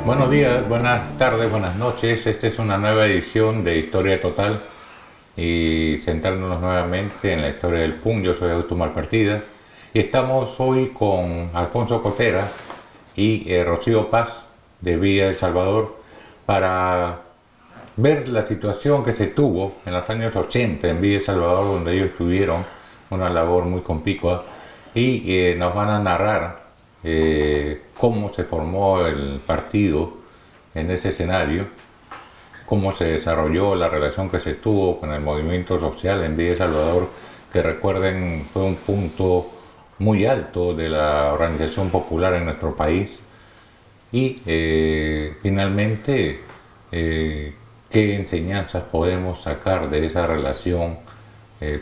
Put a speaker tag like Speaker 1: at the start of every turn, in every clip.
Speaker 1: Buenos días, buenas tardes, buenas noches. Esta es una nueva edición de Historia Total y centrándonos nuevamente en la historia del PUN. Yo soy Augusto Malpartida y estamos hoy con Alfonso Cotera y Rocío Paz de Villa El Salvador para ver la situación que se tuvo en los años 80 en Villa El Salvador, donde ellos tuvieron una labor muy compicua y nos van a narrar cómo se formó el partido en ese escenario, cómo se desarrolló la relación que se tuvo con el movimiento social en Villa El Salvador, que recuerden fue un punto muy alto de la organización popular en nuestro país, y finalmente qué enseñanzas podemos sacar de esa relación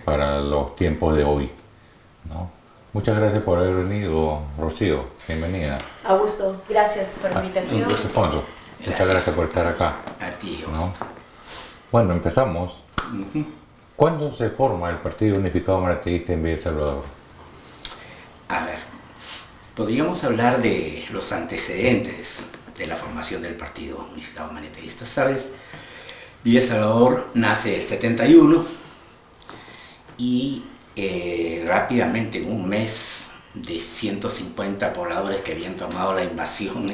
Speaker 1: para los tiempos de hoy, ¿no? Muchas gracias por haber venido, Rocío. Bienvenida.
Speaker 2: Augusto, gracias por la invitación.
Speaker 1: Alfonso, muchas gracias por estar acá.
Speaker 3: A ti,
Speaker 1: ¿No?
Speaker 3: Augusto.
Speaker 1: Bueno, empezamos. ¿Cuándo se forma el Partido Unificado Marateísta en Villa El Salvador?
Speaker 3: A ver, podríamos hablar de los antecedentes de la formación del Partido Unificado Marateísta. ¿Sabes? Villa El Salvador nace el 71 y rápidamente, en un mes, de 150 pobladores que habían tomado la invasión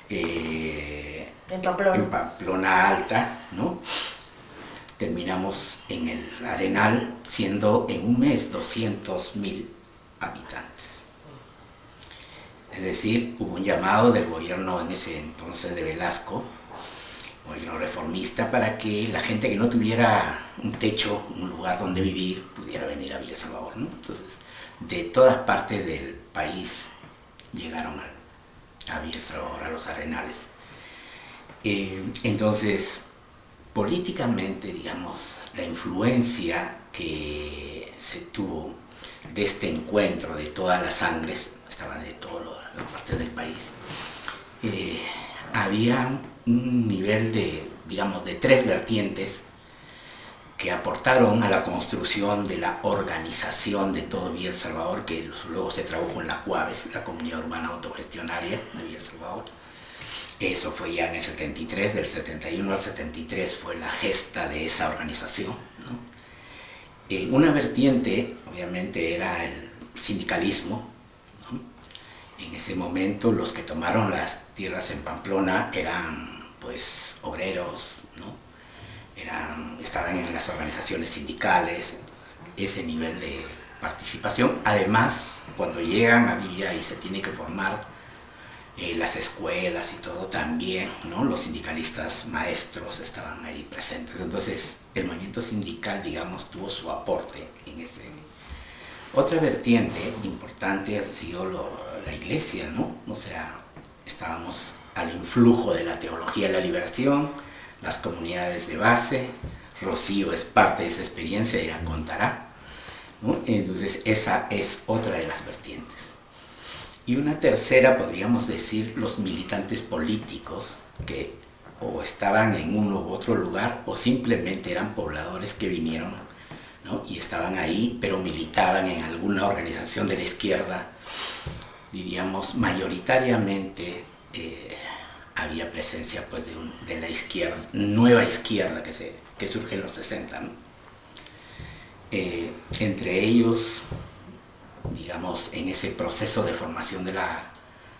Speaker 2: En Pamplona.
Speaker 3: en Pamplona Alta, ¿no? Terminamos en el Arenal siendo en un mes 200.000 habitantes. Es decir, hubo un llamado del gobierno en ese entonces de Velasco, gobierno reformista, para que la gente que no tuviera un techo, un lugar donde vivir, pudiera venir a Villa El Salvador, ¿no? Entonces, de todas partes del país llegaron a Villa El Salvador, a los Arenales. Entonces, políticamente, digamos, la influencia que se tuvo de este encuentro de todas las sangres, estaban de todas las partes del país, había un nivel de, digamos, de tres vertientes que aportaron a la construcción de la organización de todo Villa El Salvador, que luego se tradujo en la CUAVES, la Comunidad Urbana Autogestionaria de Villa El Salvador. Eso fue ya en el 73, del 71 al 73 fue la gesta de esa organización, ¿no? Una vertiente, obviamente, era el sindicalismo, ¿no? En ese momento los que tomaron las tierras en Pamplona eran, pues, obreros, ¿no? Estaban en las organizaciones sindicales, ese nivel de participación. Además, cuando llegan a Villa y se tiene que formar las escuelas y todo, también, ¿no? Los sindicalistas maestros estaban ahí presentes. Entonces, el movimiento sindical, digamos, tuvo su aporte en ese. Otra vertiente importante ha sido la iglesia, ¿no? O sea, estábamos al influjo de la teología de la liberación, las comunidades de base. Rocío es parte de esa experiencia y la contará, ¿no? Entonces, esa es otra de las vertientes. Y una tercera, podríamos decir, los militantes políticos que o estaban en uno u otro lugar o simplemente eran pobladores que vinieron, ¿no? Y estaban ahí, pero militaban en alguna organización de la izquierda. Diríamos, mayoritariamente había presencia, pues, de la izquierda, nueva izquierda que surge en los 60, ¿no? Entre ellos, digamos, en ese proceso de formación de la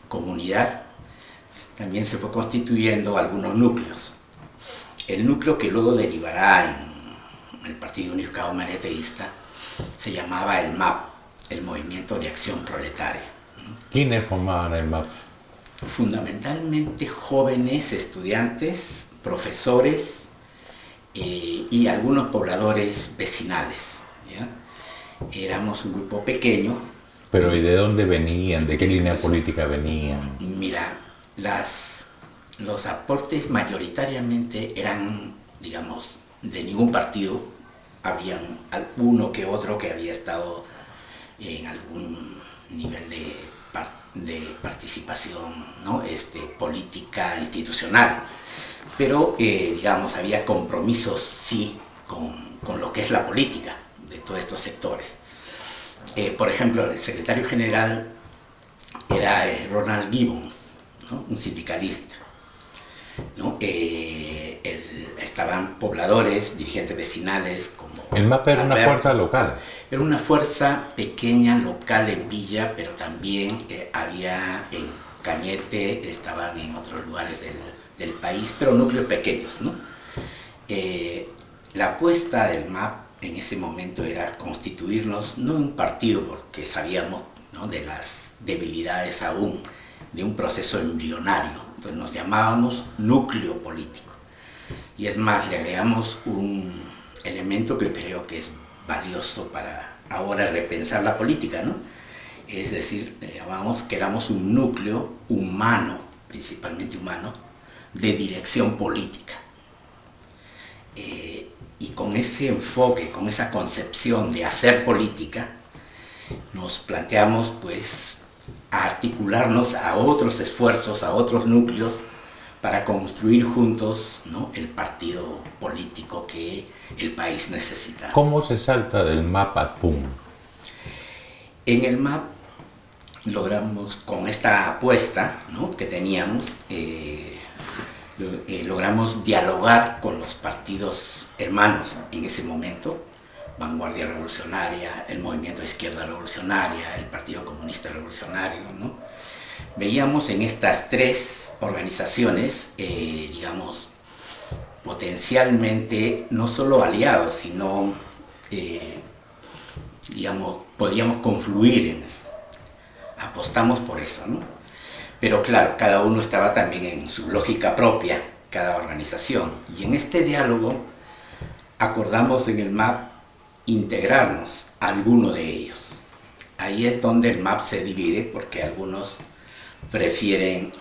Speaker 3: comunidad, también se fue constituyendo algunos núcleos. El núcleo que luego derivará en el Partido Unificado Marateísta se llamaba el MAP, el Movimiento de Acción Proletaria.
Speaker 1: ¿Quiénes formaban el MAP?
Speaker 3: Fundamentalmente jóvenes, estudiantes, profesores y algunos pobladores vecinales, ¿ya? Éramos un grupo pequeño.
Speaker 1: Pero ¿y de dónde venían? ¿De qué línea política venían?
Speaker 3: Mira, los aportes mayoritariamente eran, digamos, de ningún partido. Habían alguno que otro que había estado en algún nivel de participación, ¿no? Política institucional. Pero, digamos, había compromisos, sí, con lo que es la política de todos estos sectores. Por ejemplo, el secretario general era Ronald Gibbons, ¿no? Un sindicalista. ¿no? Estaban pobladores, dirigentes vecinales como...
Speaker 1: El MAP era una
Speaker 3: Alberto.
Speaker 1: fuerza local.
Speaker 3: Era una fuerza pequeña, local en Villa, pero también había en Cañete, estaban en otros lugares del país, pero núcleos pequeños, ¿no? La apuesta del MAP en ese momento era constituirnos, no un partido, porque sabíamos, ¿no?, de las debilidades aún de un proceso embrionario. Entonces nos llamábamos núcleo político. Y es más, le agregamos un elemento que creo que es valioso para ahora repensar la política, ¿no? Es decir, le llamamos que éramos un núcleo humano, principalmente humano, de dirección política. Y con ese enfoque, con esa concepción de hacer política, nos planteamos pues articularnos a otros esfuerzos, a otros núcleos, para construir juntos, ¿no?, el partido político que el país necesita.
Speaker 1: ¿Cómo se salta del MAP al PUM?
Speaker 3: En el MAP logramos, con esta apuesta, ¿no?, que teníamos, logramos dialogar con los partidos hermanos en ese momento: Vanguardia Revolucionaria, el Movimiento de Izquierda Revolucionaria, el Partido Comunista Revolucionario, ¿no? Veíamos en estas tres organizaciones, digamos, potencialmente no solo aliados, sino, digamos, podíamos confluir en eso. Apostamos por eso, ¿no? Pero claro, cada uno estaba también en su lógica propia, cada organización. Y en este diálogo acordamos en el MAP integrarnos a alguno de ellos. Ahí es donde el MAP se divide, porque algunos prefieren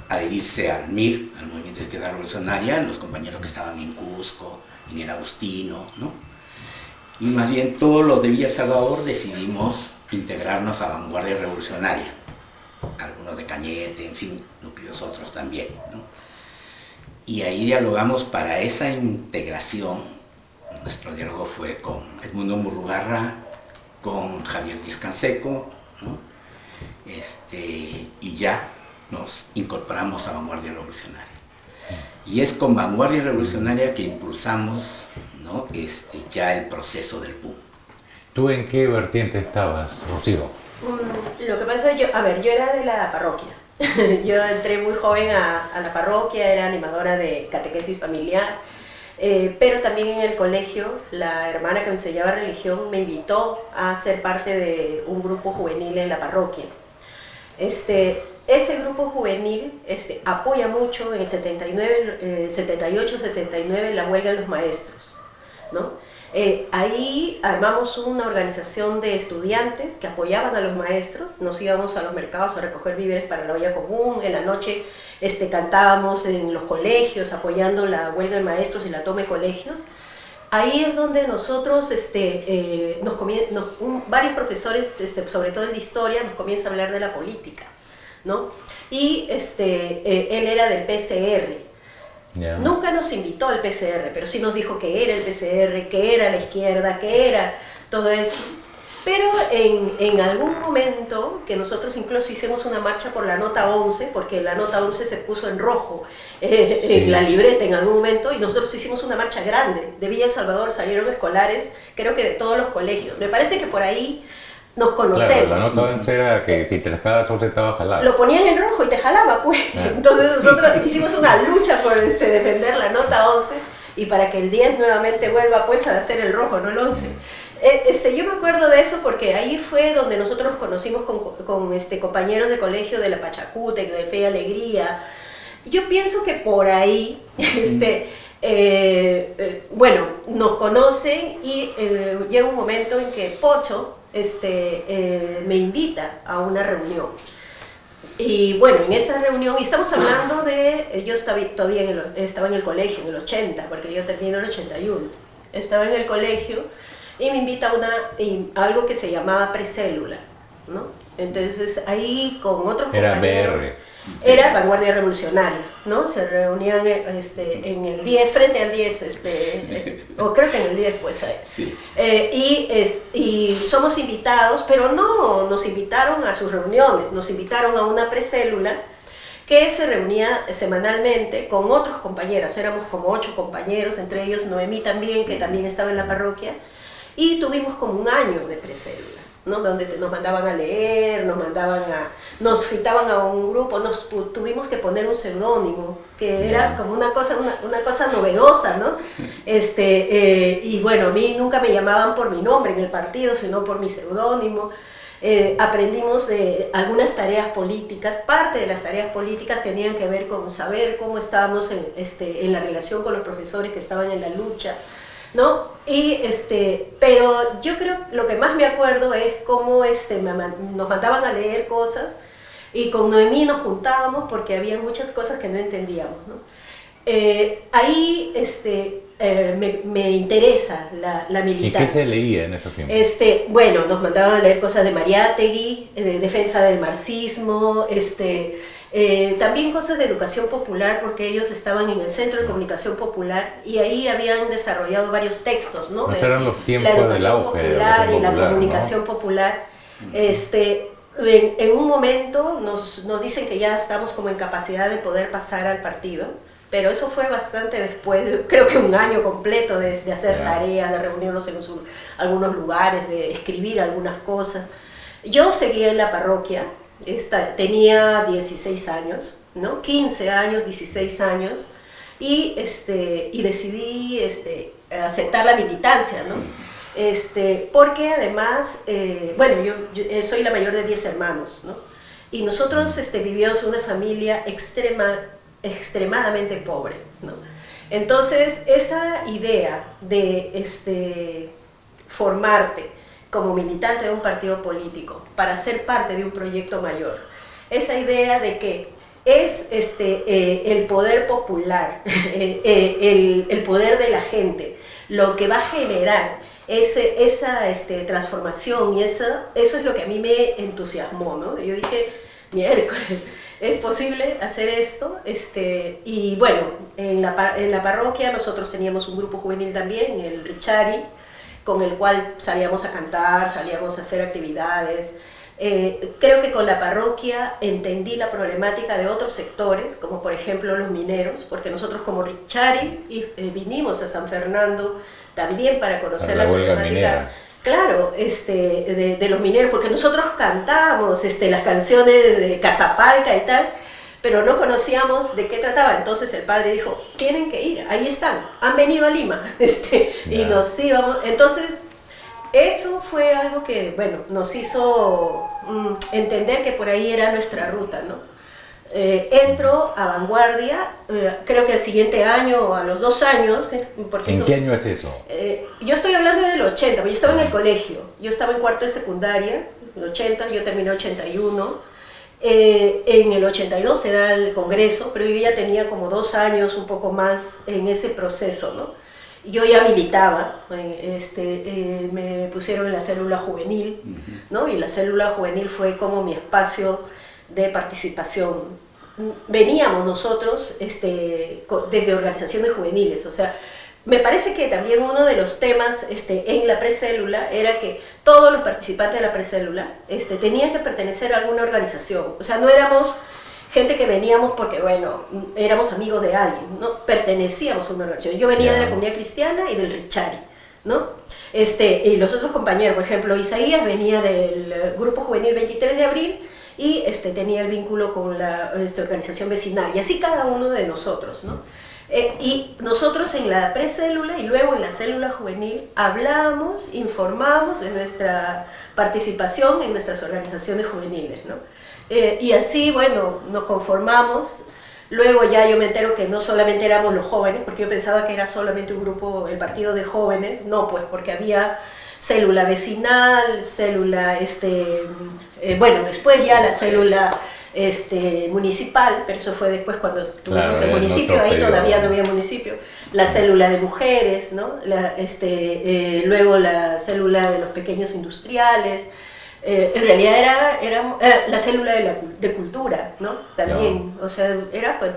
Speaker 3: adherirse al MIR, al Movimiento de Izquierda Revolucionaria, los compañeros que estaban en Cusco, en el Agustino, ¿no? Y más bien todos los de Villa El Salvador decidimos integrarnos a Vanguardia Revolucionaria, algunos de Cañete, en fin, núcleos otros también, ¿no? Y ahí dialogamos para esa integración. Nuestro diálogo fue con Edmundo Murrugarra, con Javier Díaz Canseco, ¿no? Y ya nos incorporamos a Vanguardia Revolucionaria. Y es con Vanguardia Revolucionaria que impulsamos, ¿no?, ya el proceso del PUM.
Speaker 1: ¿Tú en qué vertiente estabas, Rocío?
Speaker 2: Lo que pasa es que yo era de la parroquia. Yo entré muy joven a la parroquia, era animadora de catequesis familiar, pero también en el colegio la hermana que me enseñaba religión me invitó a ser parte de un grupo juvenil en la parroquia. Ese grupo juvenil apoya mucho en el 78-79 la huelga de los maestros, ¿no? Ahí armamos una organización de estudiantes que apoyaban a los maestros. Nos íbamos a los mercados a recoger víveres para la olla común. En la noche cantábamos en los colegios apoyando la huelga de maestros y la toma de colegios. Ahí es donde nosotros, varios profesores, sobre todo de historia, nos comienzan a hablar de la política, ¿no? Y él era del PCR.
Speaker 1: Yeah.
Speaker 2: Nunca nos invitó al PCR, pero sí nos dijo que era el PCR, que era la izquierda, que era todo eso. Pero en algún momento, que nosotros incluso hicimos una marcha por la nota 11, porque la nota 11 se puso en rojo
Speaker 1: Sí.
Speaker 2: en la libreta en algún momento, y nosotros hicimos una marcha grande. De Villa El Salvador salieron escolares, creo que de todos los colegios. Me parece que por ahí nos conocemos.
Speaker 1: Claro, la nota antes era que si te rascabas o se estaba jalado.
Speaker 2: Lo ponían en rojo y te jalaba, pues. Entonces nosotros hicimos una lucha por defender la nota 11 y para que el 10 nuevamente vuelva pues a hacer el rojo, no el 11. Yo me acuerdo de eso porque ahí fue donde nosotros nos conocimos con compañeros de colegio de la Pachacútec, de Fe y Alegría. Yo pienso que por ahí, bueno, nos conocen y llega un momento en que Pocho me invita a una reunión. Y bueno, en esa reunión, y estamos hablando de, yo estaba todavía estaba en el colegio en el 80, porque yo terminé en el 81. Estaba en el colegio y me invita a algo que se llamaba precélula, ¿no? Entonces ahí con otros compañeros...
Speaker 1: Era BR.
Speaker 2: Era Vanguardia Revolucionaria, ¿no? Se reunían en el 10, frente al 10, o creo que en el 10, pues.
Speaker 3: Sí.
Speaker 2: Y somos invitados, pero no nos invitaron a sus reuniones, nos invitaron a una precélula que se reunía semanalmente con otros compañeros. Éramos como 8 compañeros, entre ellos Noemí también, que también estaba en la parroquia, y tuvimos como un año de precélula, ¿no? Donde nos mandaban a leer, nos citaban a un grupo, tuvimos que poner un seudónimo, que era como una cosa novedosa, ¿no? Y bueno, a mí nunca me llamaban por mi nombre en el partido, sino por mi seudónimo. Aprendimos algunas tareas políticas. Parte de las tareas políticas tenían que ver con saber cómo estábamos en la relación con los profesores que estaban en la lucha, ¿no? Pero yo creo lo que más me acuerdo es cómo nos mandaban a leer cosas, y con Noemí nos juntábamos porque había muchas cosas que no entendíamos, ¿no? Ahí me interesa la militancia.
Speaker 1: ¿Y qué se leía en esos tiempos?
Speaker 2: Bueno, nos mandaban a leer cosas de Mariátegui, de defensa del marxismo, también cosas de educación popular, porque ellos estaban en el Centro de Comunicación Popular y ahí habían desarrollado varios textos, ¿no?
Speaker 1: Esos eran los tiempos
Speaker 2: la educación
Speaker 1: del auge de la
Speaker 2: popular y la
Speaker 1: popular,
Speaker 2: comunicación
Speaker 1: ¿no?
Speaker 2: popular. En un momento nos dicen que ya estamos como en capacidad de poder pasar al partido, pero eso fue bastante después, creo que un año completo de hacer tareas, de reunirnos en algunos lugares, de escribir algunas cosas. Yo seguía en la parroquia, tenía 16 años, ¿no? 15 años, 16 años, y decidí aceptar la militancia, ¿no? Porque además, bueno, yo soy la mayor de 10 hermanos, ¿no? Y nosotros vivíamos en una familia extremadamente pobre, ¿no? Entonces, esa idea de formarte como militante de un partido político para ser parte de un proyecto mayor, esa idea de que es el poder popular, el poder de la gente, lo que va a generar esa transformación, y eso es lo que a mí me entusiasmó, ¿no? Yo dije, miércoles, es posible hacer esto, y bueno, en la parroquia nosotros teníamos un grupo juvenil también, el Richari, con el cual salíamos a cantar, salíamos a hacer actividades. Creo que con la parroquia entendí la problemática de otros sectores, como por ejemplo los mineros, porque nosotros como Richari vinimos a San Fernando también para conocer la problemática
Speaker 1: minera.
Speaker 2: Claro, de los mineros, porque nosotros cantábamos las canciones de Cazapalca y tal, pero no conocíamos de qué trataba. Entonces el padre dijo, tienen que ir, ahí están, han venido a Lima, y nos íbamos. Entonces eso fue algo que, bueno, nos hizo entender que por ahí era nuestra ruta, ¿no? Entro a Vanguardia, creo que el siguiente año o a los 2 años.
Speaker 1: ¿En qué año es eso?
Speaker 2: Yo estoy hablando del 80, pero yo estaba en el colegio, yo estaba en cuarto de secundaria, en el 80, yo terminé 81, en el 82 se da el congreso, pero yo ya tenía como 2 años, un poco más en ese proceso, ¿no? Yo ya militaba, me pusieron en la célula juvenil, ¿no? Y la célula juvenil fue como mi espacio de participación. Veníamos nosotros desde organizaciones juveniles, o sea, me parece que también uno de los temas en la precélula era que todos los participantes de la precélula tenían que pertenecer a alguna organización, o sea, no éramos gente que veníamos porque, bueno, éramos amigos de alguien, ¿no? Pertenecíamos a una organización. Yo venía de la comunidad cristiana y del Richari, ¿no? Y los otros compañeros, por ejemplo, Isaías venía del grupo juvenil 23 de abril, y tenía el vínculo con la organización vecinal, y así cada uno de nosotros, ¿no? Y nosotros en la precélula y luego en la célula juvenil hablábamos, informábamos de nuestra participación en nuestras organizaciones juveniles, ¿no? Y así, bueno, nos conformamos. Luego ya yo me entero que no solamente éramos los jóvenes, porque yo pensaba que era solamente un grupo, el partido de jóvenes, no, pues porque había célula vecinal, célula, bueno, después ya la célula municipal, pero eso fue después cuando tuvimos el municipio, ahí todavía no había municipio, la célula de mujeres, ¿no? Luego la célula de los pequeños industriales, en realidad era la célula de cultura, ¿no? También, o sea, era pues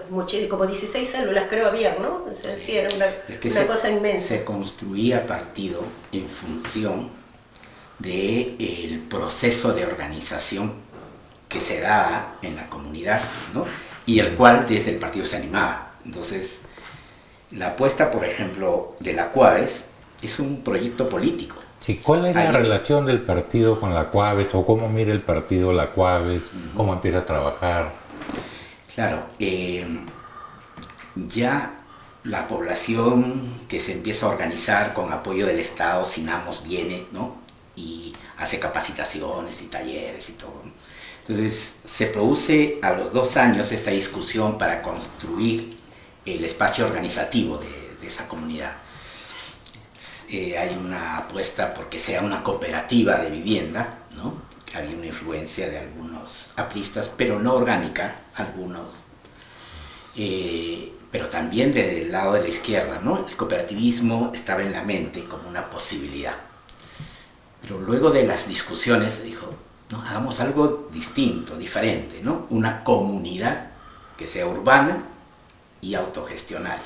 Speaker 2: como 16 células creo había, ¿no? O sea, sí, era una cosa inmensa.
Speaker 3: Se construía partido en función del proceso de organización que se daba en la comunidad, ¿no? y el cual desde el partido se animaba. Entonces, la apuesta, por ejemplo, de la CUAVES es un proyecto político.
Speaker 1: Sí, ¿cuál es la relación del partido con la CUAVES o cómo mira el partido la CUAVES? ¿Cómo empieza a trabajar?
Speaker 3: Claro, ya la población que se empieza a organizar con apoyo del Estado, SINAMOS viene, ¿no? Y hace capacitaciones y talleres y todo, ¿no? Entonces se produce a los 2 años esta discusión para construir el espacio organizativo de esa comunidad. Hay una apuesta porque sea una cooperativa de vivienda, ¿no? Había una influencia de algunos apristas, pero no orgánica, algunos, pero también del lado de la izquierda, ¿no? El cooperativismo estaba en la mente como una posibilidad. Pero luego de las discusiones dijo, no, hagamos algo distinto, diferente, ¿no? Una comunidad que sea urbana y autogestionaria.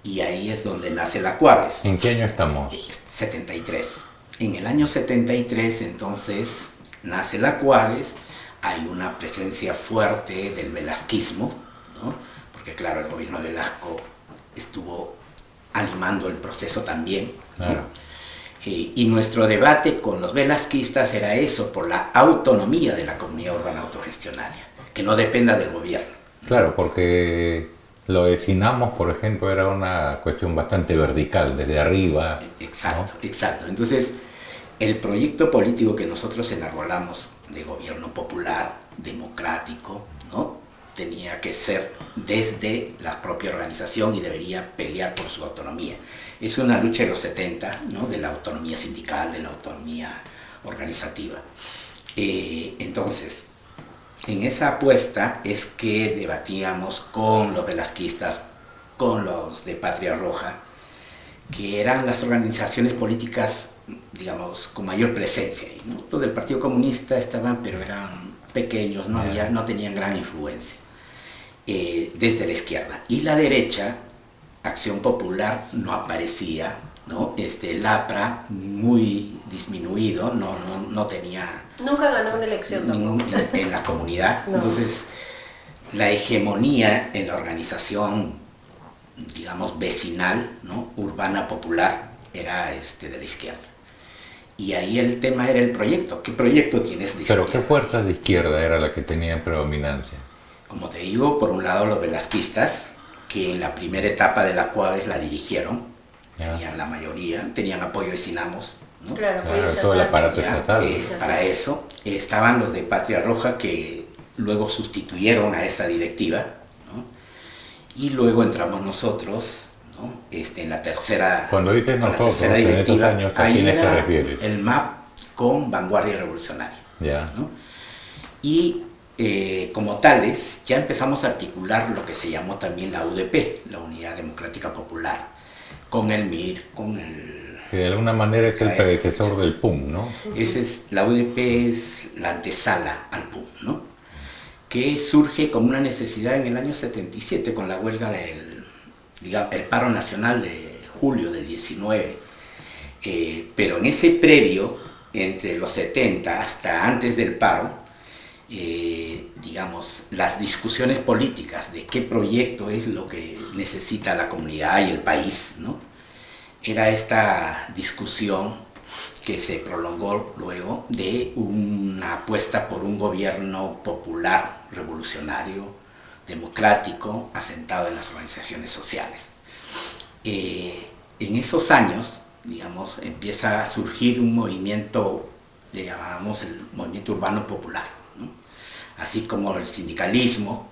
Speaker 3: Y ahí es donde nace la CUAVES.
Speaker 1: ¿En qué año estamos?
Speaker 3: 73. En el año 73, entonces, nace la CUAVES, hay una presencia fuerte del velasquismo, ¿no? Porque claro, el gobierno de Velasco estuvo animando el proceso también, ¿no?
Speaker 1: Claro.
Speaker 3: Y nuestro debate con los velasquistas era eso, por la autonomía de la comunidad urbana autogestionaria, que no dependa del gobierno.
Speaker 1: Claro, porque lo de SINAMOS, por ejemplo, era una cuestión bastante vertical, desde arriba.
Speaker 3: Exacto,
Speaker 1: ¿no?
Speaker 3: exacto. Entonces, el proyecto político que nosotros enarbolamos de gobierno popular, democrático, ¿no? Tenía que ser desde la propia organización y debería pelear por su autonomía. Es una lucha de los 70, ¿no? De la autonomía sindical, de la autonomía organizativa. Entonces, en esa apuesta es que debatíamos con los velasquistas, con los de Patria Roja, que eran las organizaciones políticas, digamos, con mayor presencia, ¿no? Los del Partido Comunista estaban, pero eran pequeños, no tenían gran influencia desde la izquierda. Y la derecha, Acción Popular, no aparecía, ¿no? El APRA, muy disminuido, no tenía...
Speaker 2: Nunca ganó una elección
Speaker 3: en la comunidad.
Speaker 2: No.
Speaker 3: Entonces, la hegemonía en la organización, digamos, vecinal, ¿no? Urbana popular, era de la izquierda. Y ahí el tema era el proyecto. ¿Qué proyecto tienes de izquierda?
Speaker 1: Pero ¿qué fuerzas de izquierda era la que tenían predominancia?
Speaker 3: Como te digo, por un lado los velasquistas, que en la primera etapa de la CUAVES la dirigieron, tenían la mayoría, tenían apoyo de SINAMOS, ¿no?
Speaker 2: Claro,
Speaker 1: Todo el aparato estatal.
Speaker 3: Para eso estaban los de Patria Roja, que luego sustituyeron a esa directiva, ¿no? Y luego entramos nosotros, ¿no? En la tercera,
Speaker 1: Cuando dices nosotros,
Speaker 3: en
Speaker 1: estos años, ¿a quiénes te refieres?
Speaker 3: El MAP con Vanguardia Revolucionaria,
Speaker 1: Ya.
Speaker 3: ¿no? Y como tales, ya empezamos a articular lo que se llamó también la UDP, la Unidad Democrática Popular, con el MIR, con el...
Speaker 1: Que de alguna manera es el predecesor del PUM, ¿no?
Speaker 3: La UDP es la antesala al PUM, ¿no? Que surge como una necesidad en el año 77 con la huelga el paro nacional de julio del 19. Pero en ese previo, entre los 70 hasta antes del paro, digamos, las discusiones políticas de qué proyecto es lo que necesita la comunidad y el país, ¿no? Era esta discusión que se prolongó luego de una apuesta por un gobierno popular, revolucionario, democrático, asentado en las organizaciones sociales. En esos años, digamos, empieza a surgir un movimiento, le llamábamos el movimiento urbano popular, ¿no? Así como el sindicalismo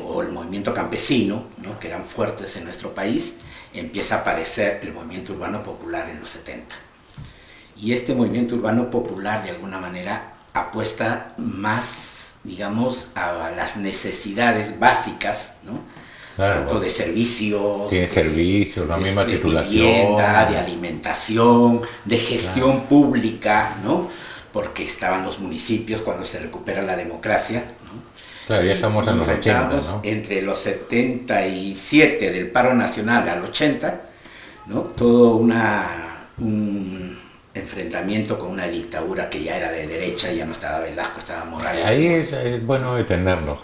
Speaker 3: o el movimiento campesino, ¿no? Que eran fuertes en nuestro país, empieza a aparecer el movimiento urbano popular en los 70. Y este movimiento urbano popular, de alguna manera, apuesta más, digamos, a las necesidades básicas, ¿no?
Speaker 1: Claro,
Speaker 3: Tanto de servicios,
Speaker 1: tiene servicios, la misma
Speaker 3: de
Speaker 1: titulación,
Speaker 3: vivienda, de alimentación, de gestión pública, ¿no? Porque estaban los municipios cuando se recupera la democracia, ¿no?
Speaker 1: Claro, ya estamos en los 80, ¿no?
Speaker 3: Entre los 77 del paro nacional al 80, ¿no? Todo un enfrentamiento con una dictadura que ya era de derecha, ya no estaba Velasco, estaba Morales.
Speaker 1: Ahí es bueno detenernos.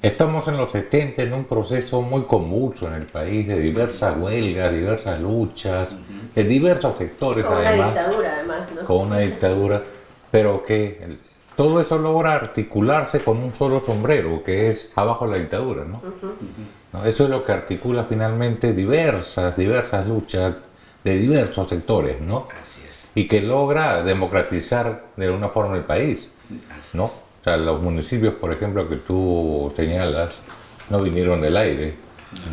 Speaker 1: Estamos en los 70 en un proceso muy convulso en el país, de diversas huelgas, diversas luchas, de diversos sectores
Speaker 2: Con
Speaker 1: además.
Speaker 2: una dictadura además, ¿no?
Speaker 1: Con una dictadura, pero que todo eso logra articularse con un solo sombrero, que es abajo la dictadura, ¿no? ¿No? Eso es lo que articula finalmente diversas luchas de diversos sectores, ¿no?
Speaker 3: Así es.
Speaker 1: Y que logra democratizar de alguna forma el país,
Speaker 3: Así
Speaker 1: ¿no?
Speaker 3: es.
Speaker 1: O sea, los municipios, por ejemplo, que tú señalas, no vinieron del aire,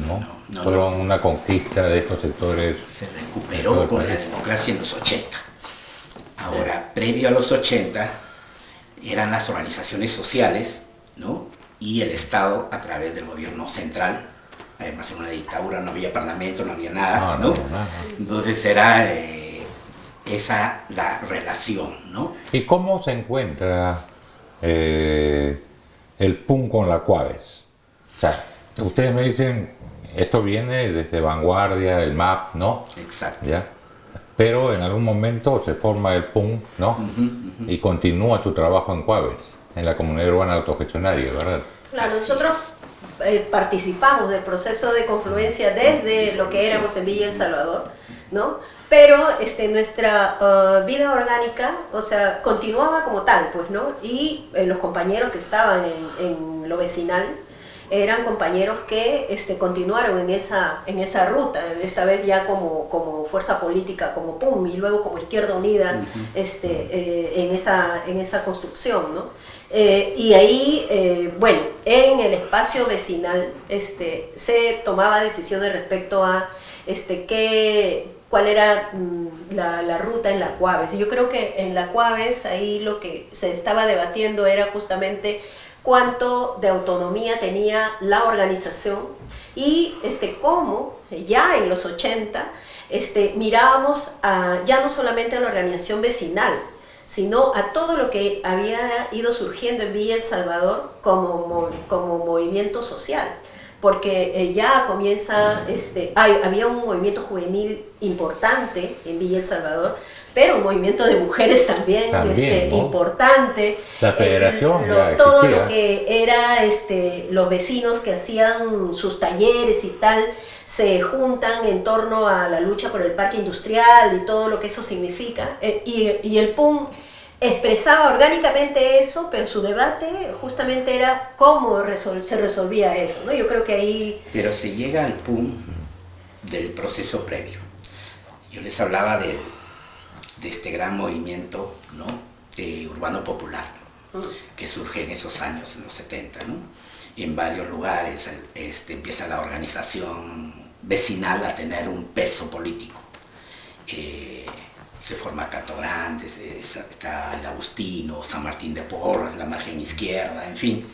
Speaker 1: ¿no?
Speaker 3: No,
Speaker 1: Fueron una conquista de estos sectores.
Speaker 3: Se
Speaker 1: todo
Speaker 3: recuperó
Speaker 1: el
Speaker 3: con la
Speaker 1: país.
Speaker 3: democracia en los 80. Ahora, previo a los 80, eran las organizaciones sociales, ¿no? Y el Estado a través del gobierno central. Además, en una dictadura no había parlamento, no había nada, ¿no?
Speaker 1: Nada.
Speaker 3: Entonces era esa la relación, ¿no?
Speaker 1: ¿Y cómo se encuentra el PUN con la CUAVES? O sea, ustedes me dicen, esto viene desde Vanguardia, el MAP, ¿no?
Speaker 3: Exacto.
Speaker 1: ¿Ya? Pero en algún momento se forma el PUN, ¿no? Y continúa su trabajo en CUAVES, en la Comunidad Urbana Autogestionaria, ¿verdad?
Speaker 2: Claro,
Speaker 3: Así
Speaker 2: nosotros participamos del proceso de confluencia desde lo que éramos en Villa El Salvador, ¿no? Pero nuestra vida orgánica, o sea, continuaba como tal, pues, ¿no? Y los compañeros que estaban en lo vecinal eran compañeros que continuaron en esa ruta, esta vez ya como fuerza política, como PUM, y luego como Izquierda Unida en esa construcción, ¿no? Y ahí, bueno, en el espacio vecinal se tomaba decisiones respecto a cuál era la ruta en la CUAVES. Y yo creo que en la CUAVES ahí lo que se estaba debatiendo era justamente cuánto de autonomía tenía la organización y cómo ya en los 80 mirábamos ya no solamente a la organización vecinal, sino a todo lo que había ido surgiendo en Villa El Salvador como movimiento social. Porque ya comienza, había un movimiento juvenil importante en Villa El Salvador, pero un movimiento de mujeres también ¿no? Importante.
Speaker 1: La federación
Speaker 2: todo lo que era los vecinos que hacían sus talleres y tal, se juntan en torno a la lucha por el parque industrial y todo lo que eso significa. Y el PUM expresaba orgánicamente eso, pero su debate justamente era cómo se resolvía eso, ¿no? Yo creo que ahí...
Speaker 3: Pero se llega al PUM del proceso previo. Yo les hablaba de este gran movimiento, ¿no? Urbano popular, que surge en esos años, en los 70, ¿no? En varios lugares empieza la organización vecinal a tener un peso político. Se forma Canto Grande, está el Agustino, San Martín de Porras, la margen izquierda, en fin,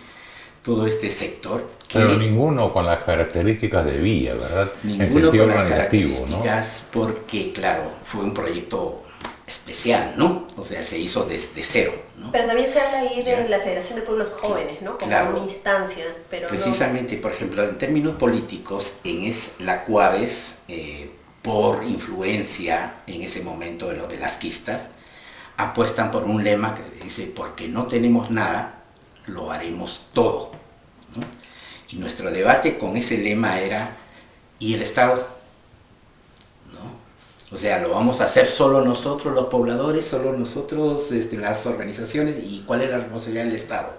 Speaker 3: todo este sector.
Speaker 1: Pero ninguno con las características de Villa, ¿verdad?
Speaker 3: Ninguno con las características, ¿no? Porque, claro, fue un proyecto especial, ¿no? O sea, se hizo desde cero, ¿no?
Speaker 2: Pero también se habla ahí de la Federación de Pueblos Jóvenes, ¿no? Como una instancia, pero
Speaker 3: precisamente, por ejemplo, en términos políticos, la CUAVES, por influencia en ese momento de los velasquistas, apuestan por un lema que dice, porque no tenemos nada, lo haremos todo, ¿no? Y nuestro debate con ese lema era, ¿y el Estado? O sea, ¿lo vamos a hacer solo nosotros los pobladores, solo nosotros las organizaciones? ¿Y cuál es la responsabilidad del Estado?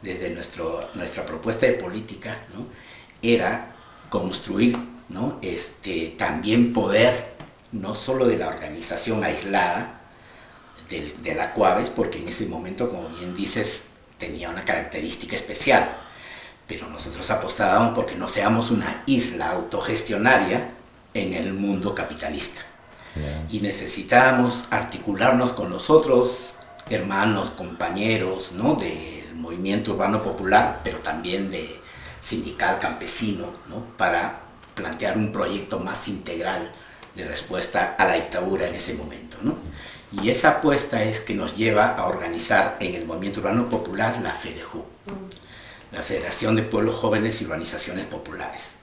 Speaker 3: Desde nuestra propuesta de política, ¿no? Era construir, ¿no? También poder, no solo de la organización aislada, de la CUAVES, porque en ese momento, como bien dices, tenía una característica especial, pero nosotros apostábamos porque no seamos una isla autogestionaria en el mundo capitalista. Y necesitábamos articularnos con los otros hermanos, compañeros, ¿no? Del movimiento urbano popular, pero también de sindical campesino, ¿no? Para plantear un proyecto más integral de respuesta a la dictadura en ese momento, ¿no? Y esa apuesta es que nos lleva a organizar en el movimiento urbano popular la FEDEJU, la Federación de Pueblos Jóvenes y Organizaciones Populares.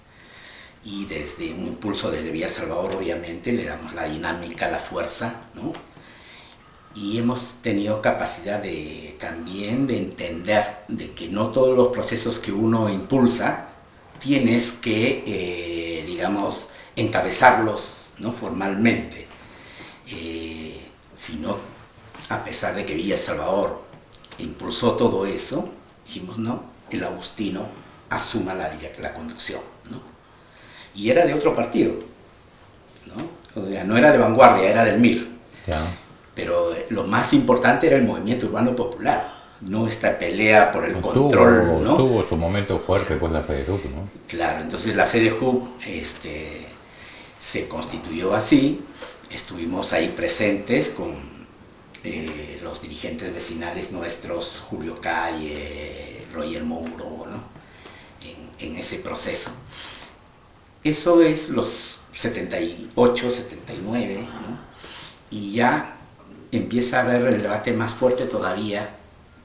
Speaker 3: y desde un impulso desde Villa Salvador obviamente le damos la dinámica, la fuerza, ¿no? Y hemos tenido capacidad también de entender de que no todos los procesos que uno impulsa tienes que, digamos, encabezarlos, ¿no?, formalmente, sino a pesar de que Villa Salvador impulsó todo eso, dijimos no, el agustino asuma la conducción, ¿no? Y era de otro partido, ¿no? O sea, no era de Vanguardia, era del MIR.
Speaker 1: Ya.
Speaker 3: Pero lo más importante era el movimiento urbano popular, no esta pelea por el control, ¿no?
Speaker 1: Tuvo su momento fuerte con la FEDEHUB, ¿no?
Speaker 3: Claro, entonces la FEDEHUB se constituyó así, estuvimos ahí presentes con los dirigentes vecinales nuestros, Julio Calle, Roger Mouro, ¿no?, en ese proceso. Eso es los 78, 79, ¿no? Y ya empieza a haber el debate más fuerte todavía,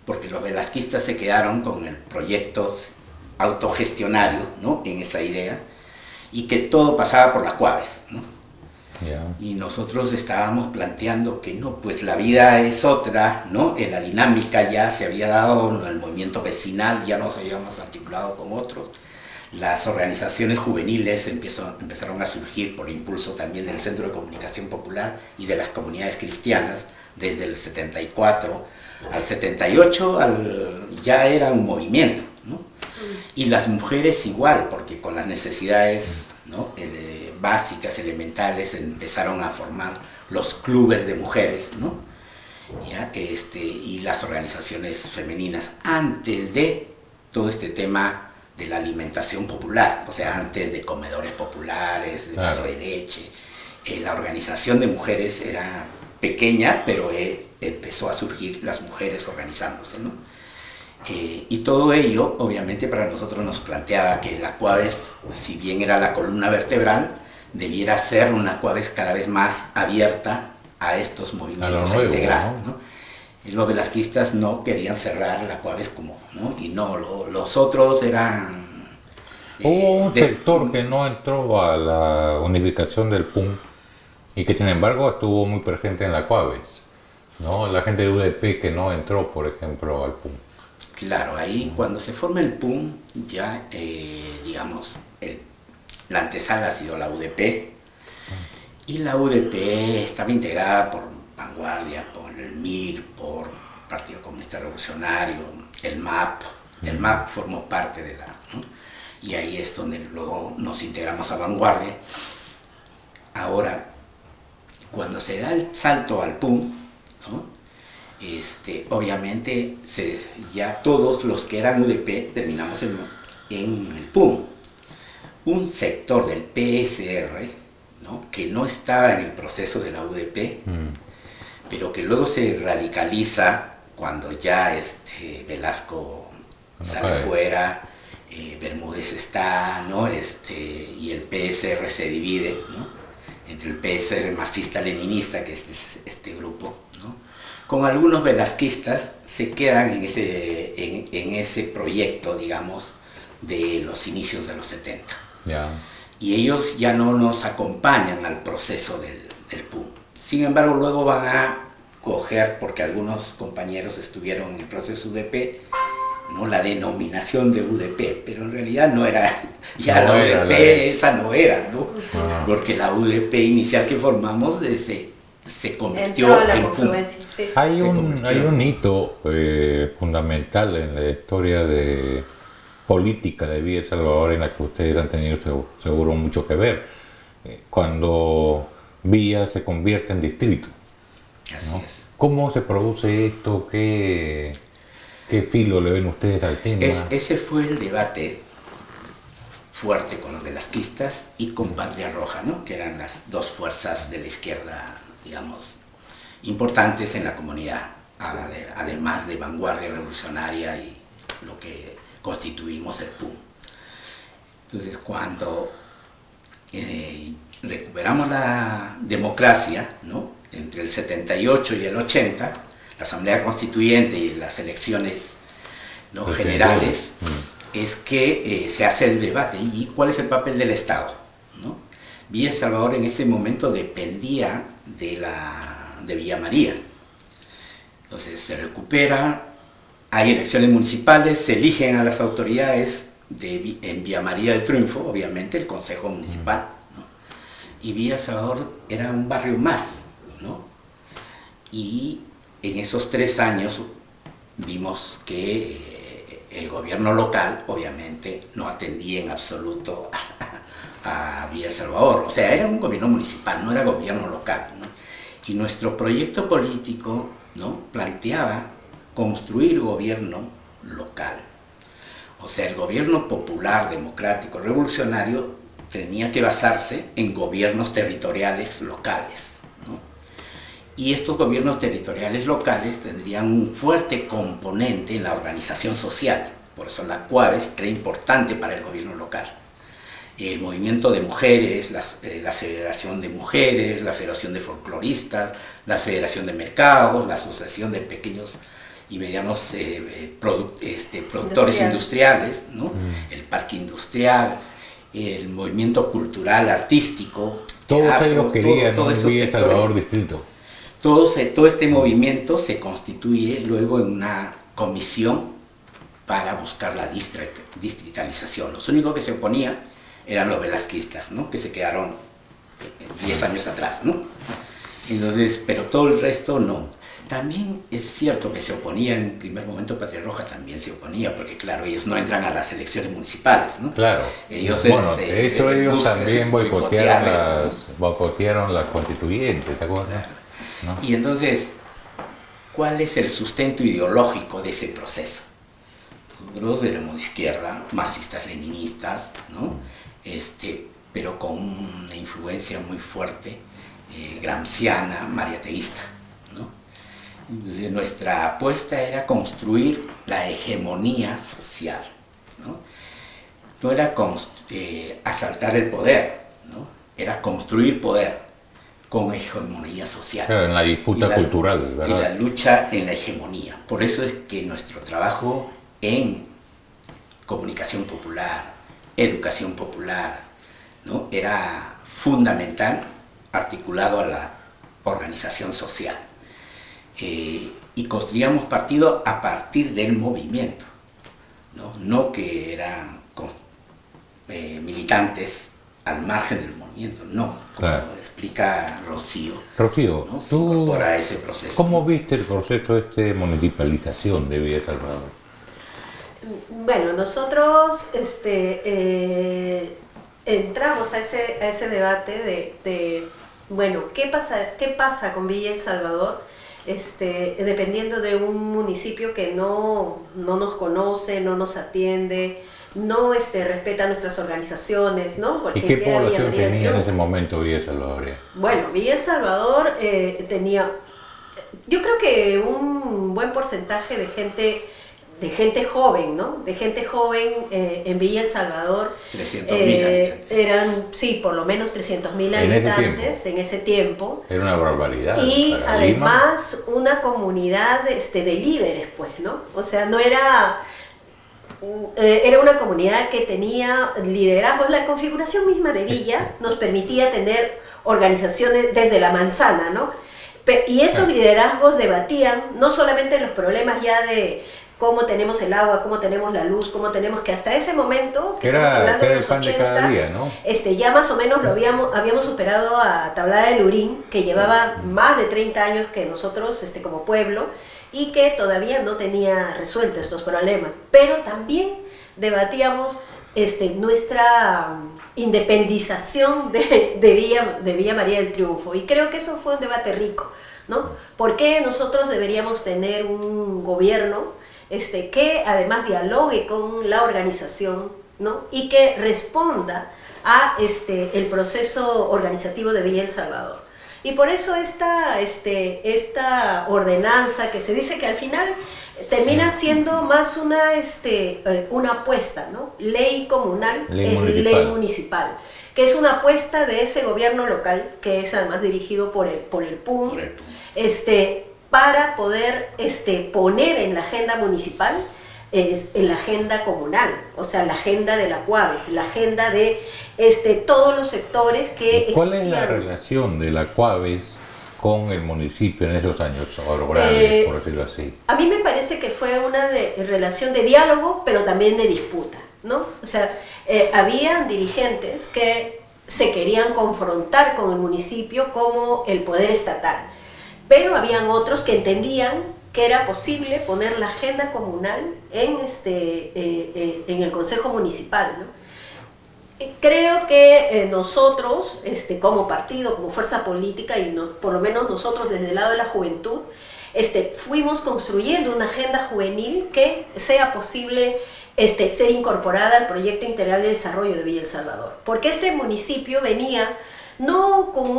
Speaker 3: porque los velasquistas se quedaron con el proyecto autogestionario, ¿no?, en esa idea, y que todo pasaba por la Cuaves, ¿no?
Speaker 1: Yeah.
Speaker 3: Y nosotros estábamos planteando que no, pues la vida es otra, ¿no? La dinámica ya se había dado, ¿no?, el movimiento vecinal, ya nos habíamos articulado con otros. Las organizaciones juveniles empezaron a surgir por impulso también del Centro de Comunicación Popular y de las comunidades cristianas. Desde el 74 al 78 ya era un movimiento, ¿no? Y las mujeres igual, porque con las necesidades, ¿no?, básicas, elementales, empezaron a formar los clubes de mujeres, ¿no? ¿Ya? Y las organizaciones femeninas, antes de todo este tema de la alimentación popular, o sea, antes de comedores populares, de vaso de leche. La organización de mujeres era pequeña, pero empezó a surgir las mujeres organizándose, ¿no? Y todo ello, obviamente, para nosotros nos planteaba que la Cuaves, si bien era la columna vertebral, debiera ser una Cuaves cada vez más abierta a estos movimientos, a integrar, ¿no? Los velasquistas no querían cerrar la Cuaves como, ¿no? Y no, los otros eran...
Speaker 1: Hubo un sector que no entró a la unificación del PUM y que sin embargo estuvo muy presente en la Cuaves, ¿no? La gente de UDP que no entró, por ejemplo, al PUM.
Speaker 3: Claro, ahí cuando se forma el PUM, ya, digamos, la antesala ha sido la UDP, y la UDP estaba integrada por Vanguardia, por el MIR, por Partido Comunista Revolucionario, el MAP. El MAP formó parte de la, ¿no? Y ahí es donde luego nos integramos a Vanguardia. Ahora, cuando se da el salto al PUM, ¿no?, obviamente ya todos los que eran UDP terminamos en el PUM. Un sector del PSR, ¿no?, que no estaba en el proceso de la UDP, pero que luego se radicaliza cuando ya Velasco sale fuera, Bermúdez está, ¿no?, y el PSR se divide, ¿no?, entre el PSR marxista-leninista, que es este grupo, ¿no?, con algunos velasquistas se quedan en ese proyecto, digamos, de los inicios de los 70.
Speaker 1: Yeah. Y
Speaker 3: ellos ya no nos acompañan al proceso del PUM. Sin embargo, luego van a coger, porque algunos compañeros estuvieron en el proceso UDP, ¿no?, la denominación de UDP, pero en realidad no era, ya no la UDP esa no era, ¿no? Porque la UDP inicial que formamos se convirtió en PUM.
Speaker 2: Sí.
Speaker 1: Hay un hito fundamental en la historia de política de Villa El Salvador en la que ustedes han tenido seguro mucho que ver, cuando Villa se convierte en distrito, ¿no?
Speaker 3: Así es.
Speaker 1: ¿Cómo se produce esto? ¿Qué filo le ven ustedes al tema?
Speaker 3: Ese fue el debate fuerte con los velasquistas y con Patria Roja, ¿no?, que eran las dos fuerzas de la izquierda, digamos, importantes en la comunidad, además de Vanguardia Revolucionaria y lo que constituimos el PUM. Entonces, cuando recuperamos la democracia, ¿no?, entre el 78 y el 80, la Asamblea Constituyente y las elecciones, ¿no?, generales, es que se hace el debate. ¿Y cuál es el papel del Estado? ¿no? Villa El Salvador en ese momento dependía de Villa María. Entonces se recupera, hay elecciones municipales, se eligen a las autoridades en Villa María del Triunfo, obviamente, el Consejo Municipal, ¿no? Y Villa El Salvador era un barrio más, ¿no? Y en esos 3 años vimos que el gobierno local, obviamente, no atendía en absoluto a Villa El Salvador. O sea, era un gobierno municipal, no era gobierno local, ¿no? Y nuestro proyecto político, ¿no?, planteaba construir gobierno local. O sea, el gobierno popular, democrático, revolucionario tenía que basarse en gobiernos territoriales locales, ¿no? Y estos gobiernos territoriales locales tendrían un fuerte componente en la organización social. Por eso la CUAVES era importante para el gobierno local. El movimiento de mujeres, la Federación de Mujeres, la Federación de Folcloristas, la Federación de Mercados, la Asociación de Pequeños y Medianos Productores Industriales, ¿no? El Parque Industrial, el movimiento cultural, artístico,
Speaker 1: todos
Speaker 3: teatro,
Speaker 1: ellos querían
Speaker 3: todos esos
Speaker 1: Villa El
Speaker 3: sectores.
Speaker 1: Salvador distrito.
Speaker 3: Todo este movimiento se constituye luego en una comisión para buscar la distritalización. Los únicos que se oponían eran los velasquistas, ¿no?, que se quedaron 10 años atrás, ¿no? Entonces, pero todo el resto no. También es cierto que se oponía en primer momento, Patria Roja también se oponía, porque claro, ellos no entran a las elecciones municipales, ¿no?
Speaker 1: Claro.
Speaker 3: Ellos,
Speaker 1: bueno, de hecho ellos también boicotearon
Speaker 3: ¿no?
Speaker 1: boicotearon las constituyentes, ¿te acuerdas?
Speaker 3: Claro.
Speaker 1: ¿No?
Speaker 3: Y entonces, ¿cuál es el sustento ideológico de ese proceso? Nosotros éramos de izquierda, marxistas-leninistas, ¿no? Pero con una influencia muy fuerte, gramsciana, mariateísta, ¿no? Entonces, nuestra apuesta era construir la hegemonía social, ¿no? No era asaltar el poder, ¿no? Era construir poder con hegemonía social.
Speaker 1: Claro, en la disputa cultural, ¿verdad?
Speaker 3: Y la lucha en la hegemonía. Por eso es que nuestro trabajo en comunicación popular, educación popular, ¿no?, era fundamental, articulado a la organización social. Y construíamos partido a partir del movimiento, no que eran militantes al margen del movimiento, no,
Speaker 1: claro.
Speaker 3: Como explica Rocío, ¿no?, se
Speaker 1: ¿tú
Speaker 3: incorpora a ese proceso.
Speaker 1: cómo viste el proceso de municipalización de Villa El Salvador?
Speaker 2: Bueno, nosotros entramos a ese debate de bueno, ¿qué pasa con Villa El Salvador? Dependiendo de un municipio que no nos conoce, no nos atiende, no respeta nuestras organizaciones, ¿no?
Speaker 1: Porque ¿y qué población tenía en ese momento Villa El Salvador?
Speaker 2: Bueno, Villa El Salvador tenía, yo creo que un buen porcentaje de gente joven, ¿no? De gente joven en Villa El Salvador.
Speaker 3: 300.000 habitantes.
Speaker 2: Eran, sí, por lo menos 300.000 habitantes en ese tiempo.
Speaker 1: Era una barbaridad.
Speaker 2: Y además una comunidad de líderes, pues, ¿no? O sea, no era... Era una comunidad que tenía liderazgos. La configuración misma de Villa nos permitía tener organizaciones desde la manzana, ¿no? Y estos liderazgos debatían no solamente los problemas ya de cómo tenemos el agua, cómo tenemos la luz, cómo tenemos que hasta ese momento, que estamos hablando de los 80,
Speaker 1: día, ¿no?
Speaker 2: Ya más o menos lo habíamos superado a Tablada del Lurín, que llevaba más de 30 años que nosotros como pueblo, y que todavía no tenía resueltos estos problemas. Pero también debatíamos nuestra independización de Villa María del Triunfo, y creo que eso fue un debate rico, ¿no? ¿Por qué nosotros deberíamos tener un gobierno que además dialogue con la organización, ¿no?, y que responda a el proceso organizativo de Villa El Salvador? Y por eso esta ordenanza, que se dice que al final termina siendo más una apuesta, ¿no? Ley comunal, ley municipal, que es una apuesta de ese gobierno local, que es además dirigido por el PUM, para poder poner en la agenda municipal es en la agenda comunal, o sea, la agenda de la CUAVES, la agenda de todos los sectores que
Speaker 1: ¿Cuál es la
Speaker 2: existían.
Speaker 1: relación de la CUAVES con el municipio en esos años orales, por decirlo así?
Speaker 2: A mí me parece que fue una relación de diálogo, pero también de disputa, ¿no? O sea, habían dirigentes que se querían confrontar con el municipio como el poder estatal, pero habían otros que entendían que era posible poner la agenda comunal en el Consejo Municipal, ¿no? Creo que nosotros, como partido, como fuerza política, y por lo menos nosotros desde el lado de la juventud, fuimos construyendo una agenda juvenil que sea posible ser incorporada al proyecto integral de desarrollo de Villa El Salvador. Porque este municipio venía no con